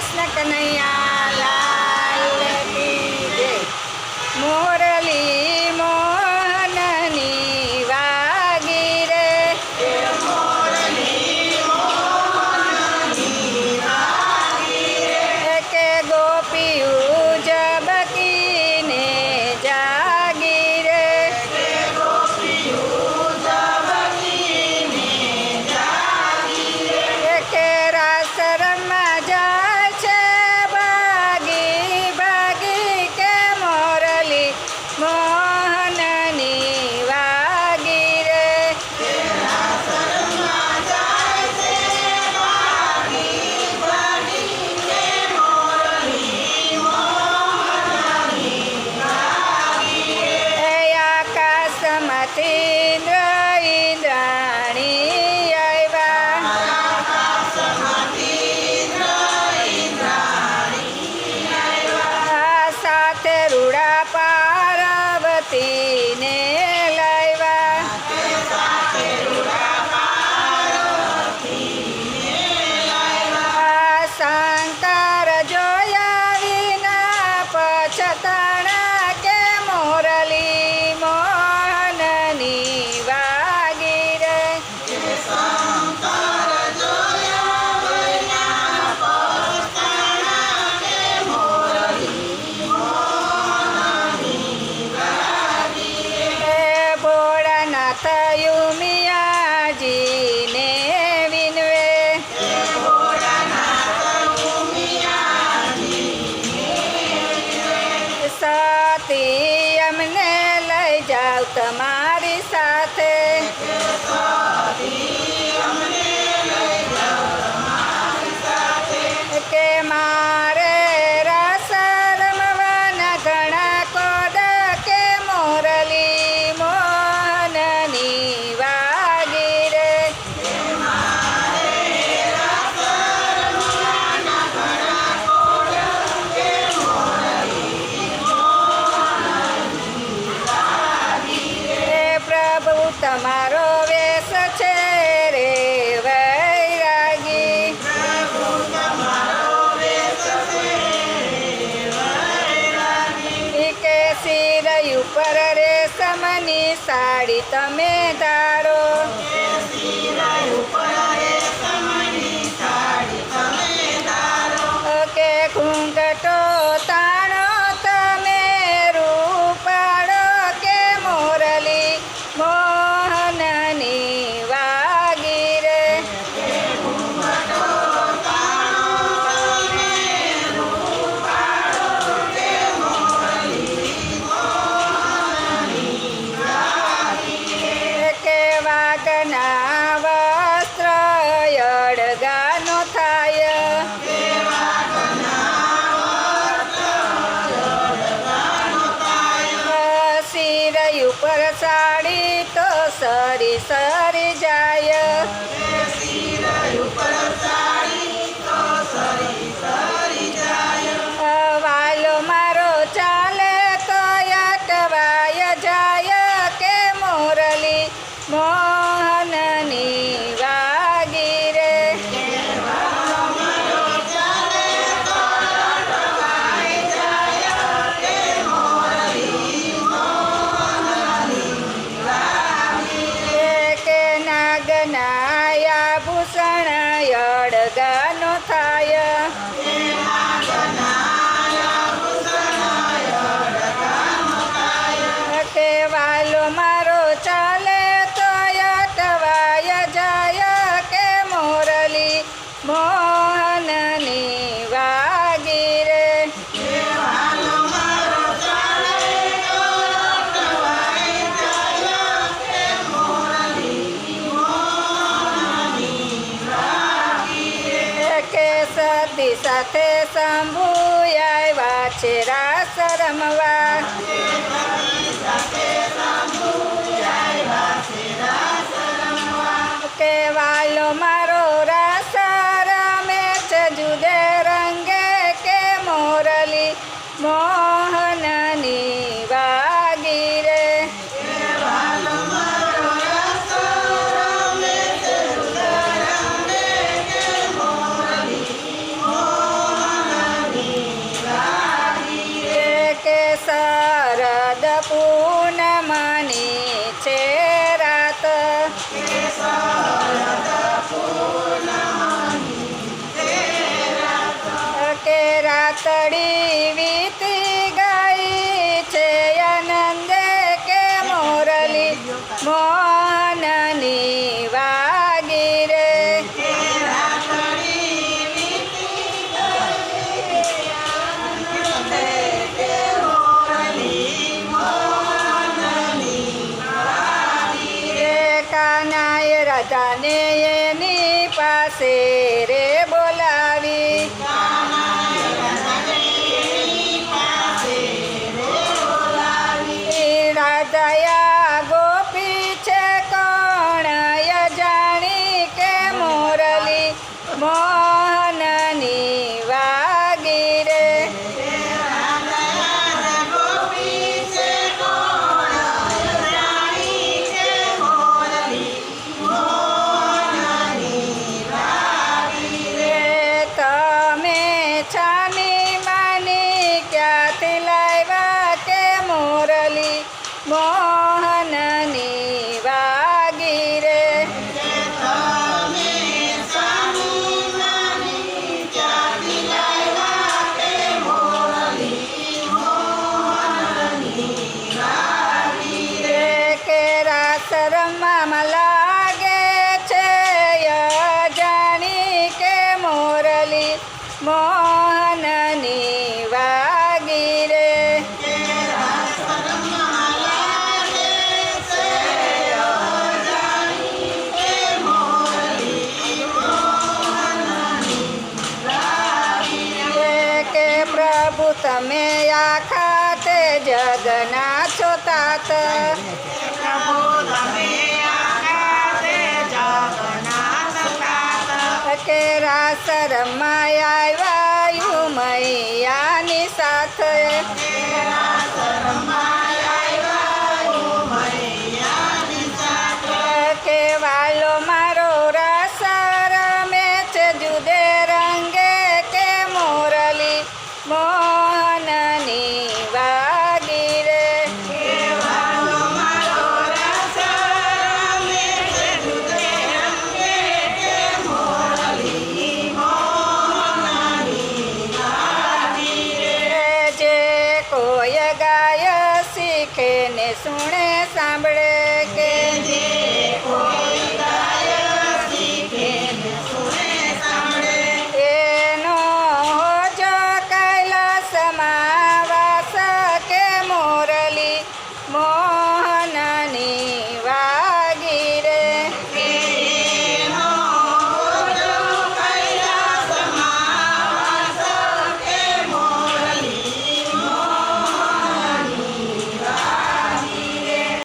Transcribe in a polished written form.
કૃષ્ણ કનૈયા લાલ કી જય. મોરલી મોહનની વાગી રે, કે ગોપીયું જબકીને જાગી રે, કે રાસ રમવા જાય છે ભાગી ભાગી, કે મોરલી મોહનની વાગી રે. એ આકાશમાંથી ઇન્દ્રાણી આવ્યા, સાથે રૂડા પાર્વતીને લાવ્યા, શંકર જોયા વિના પછતાણા, કે મોરલી મોહનની વાગી રે. ભોળાનાથ ઉમિયાજીને વિનવે, સતી અમને લઈ જાવ તમારી સાથે, કે મારે રસ રમવાના ઘણા કોડ, કે મોરલી મોહનની વાગી રે. હે પ્રભુ તમારો વેશ છે રે વૈરાગી, કે શિર ઉપર રેશમની સાડી તમે ધારો, કે ઘૂંઘટો તાણો તમે રૂપાડો, કે મોરલી મોહનની વાગી રે. કે વાગના વસ્ત્ર અડગાનો થાય, શિર ઉપર સાડી તો સરી સરી જાય, વાલો મારો ચાલે તો અટવાય જાય, કે મોરલી મોહનની વાગી રે. કે નાગના ભૂષણ અડગાનો થાય, કે વાલો મારો ચાલે તો અટવાય જાય, કે મોરલી મોહનની વાગી રે. કે સતી સાથે શંભુ આવ્યા છે રાસ રમવા, કે વાલો મારો રાસ રમે છે જુદે રંગે, કે મોરલી મોહનની વાગી રે. રાતડી વીતી ગઈ છે આનંદે કે મોરલી મોહનની વાગી રે. કાનાએ રાધાને એની પાસે રે બોલાવી. રાધાયા ગોપી છે કોણ જાણી કે મોરલી મોહનની વાગી રે. તમે છાની માની ક્યાંથી લાવ્યા કે મોરલી મોહનની વાગી રે. કે રાસ રમવામાં લાગે છે જાણી કે મોરલી મોહનની વાગી રે. કે પ્રભુ તમે આખા તે જગના છો તાત. કે રાસ રમાય આવ્યા મૈયાની સાથે. કે વાલો મારો રાસ રમે છે જુદે રંગે કે મોરલી મોહનની વાગી રે. જે કોઈ ગાય શીખે ને સુણે સાંભળે કે એનો જો કૈલાસમાં વાસ કે મોરલી મોહનની